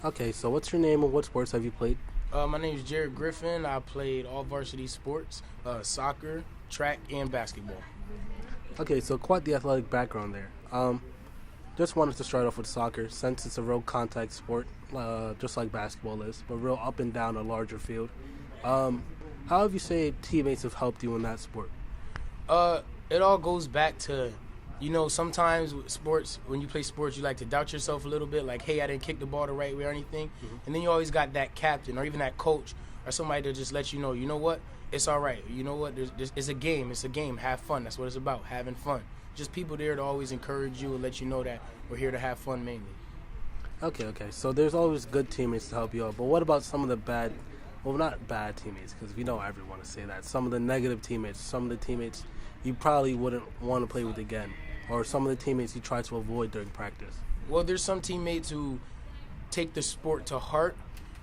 Okay, so what's your name and what sports have you played? My name is Jared Griffin. I played all varsity sports, soccer, track, and basketball. Okay, so quite the athletic background there. Just wanted to start off with soccer, since it's a real contact sport, just like basketball is, but real up and down a larger field. How have you say teammates have helped you in that sport? It all goes back to, sometimes with sports, when you play sports, you like to doubt yourself a little bit, like, hey, I didn't kick the ball the right way or anything. And then you always got that captain or even that coach or somebody to just let you know what, it's all right. You know what, it's a game. It's a game. Have fun. That's what it's about, having fun. Just people there to always encourage you and let you know that we're here to have fun mainly. Okay. So there's always good teammates to help you out, but what about some of the bad, well, not bad teammates, because we know everyone to say that. Some of the negative teammates, some of the teammates you probably wouldn't want to play with again, or some of the teammates you try to avoid during practice. Well, there's some teammates who take the sport to heart,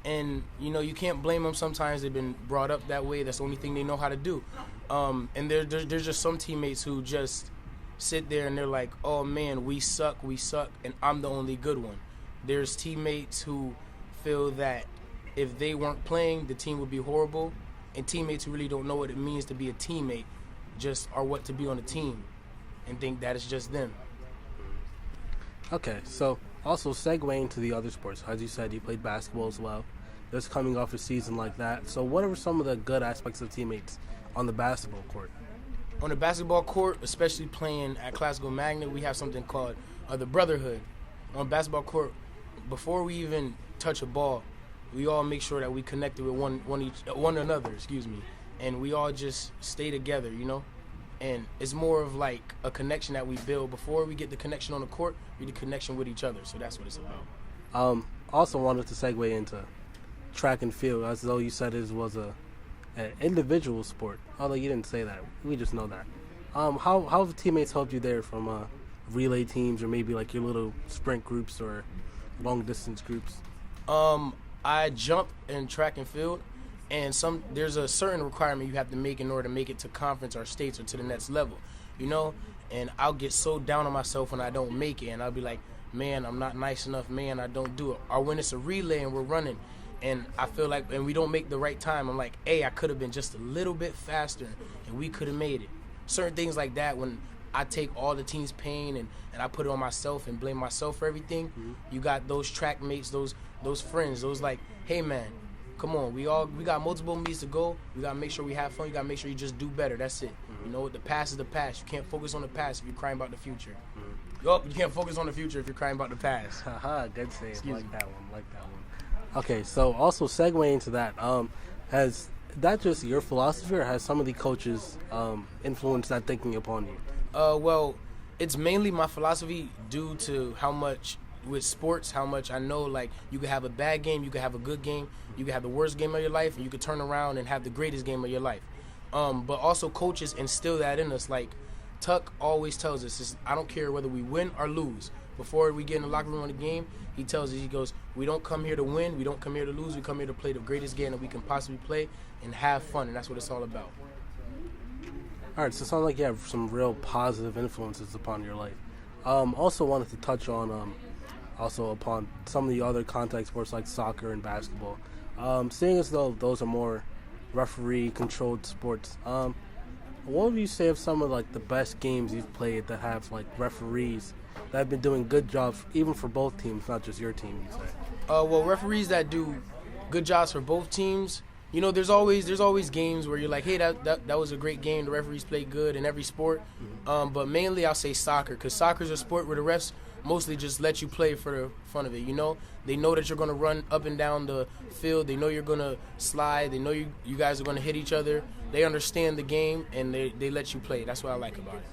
and you can't blame them. Sometimes they've been brought up that way. That's the only thing they know how to do. And there's just some teammates who just sit there and they're like, oh man, we suck, and I'm the only good one. There's teammates who feel that if they weren't playing, the team would be horrible, and teammates who really don't know what it means to be a teammate just are what to be on a team and think that it's just them. Okay, so also segueing to the other sports, as you said, you played basketball as well. Just coming off a season like that. So what are some of the good aspects of teammates on the basketball court? On the basketball court, especially playing at Classical Magnet, we have something called the brotherhood. On basketball court, before we even touch a ball, we all make sure that we connected with one another, and we all just stay together, and it's more of like a connection that we build before we get the connection on the court. We get the connection with each other, so that's what it's about. Also wanted to segue into track and field, as though you said it was an individual sport, although you didn't say that. We just know that. How have teammates helped you there from relay teams, or maybe like your little sprint groups or long distance groups? I jump in track and field, and there's a certain requirement you have to make in order to make it to conference or states or to the next level, and I'll get so down on myself when I don't make it, and I'll be like, man, I'm not nice enough, man, I don't do it. Or when it's a relay and we're running and I feel like, and we don't make the right time, I'm like, hey, I could have been just a little bit faster and we could have made it. Certain things like that, when I take all the team's pain and I put it on myself and blame myself for everything. You got those track mates, those friends, those like, hey man, come on, we got multiple meets to go. We gotta make sure we have fun. You gotta make sure you just do better. That's it. The past is the past. You can't focus on the past if you're crying about the future. You can't focus on the future if you're crying about the past. Haha, good save. Like that one. Okay, so also segueing into that, has that just your philosophy, or has some of the coaches influenced that thinking upon you? Well, it's mainly my philosophy due to how much with sports, how much I know, like, you could have a bad game, you could have a good game, you could have the worst game of your life, and you could turn around and have the greatest game of your life. But also coaches instill that in us. Like, Tuck always tells us, I don't care whether we win or lose. Before we get in the locker room on the game, he tells us, he goes, we don't come here to win, we don't come here to lose, we come here to play the greatest game that we can possibly play and have fun, and that's what it's all about. All right, so it sounds like you have some real positive influences upon your life. Also wanted to touch on also upon some of the other contact sports like soccer and basketball. Seeing as though those are more referee-controlled sports, what would you say of some of like the best games you've played that have like referees that have been doing good jobs, even for both teams, not just your team, you say? Well, referees that do good jobs for both teams, there's always games where you're like, hey, that was a great game. The referees played good in every sport. But mainly I'll say soccer, because soccer's a sport where the refs mostly just let you play for the fun of it. They know that you're going to run up and down the field. They know you're going to slide. They know you guys are going to hit each other. They understand the game, and they let you play. That's what I like about it.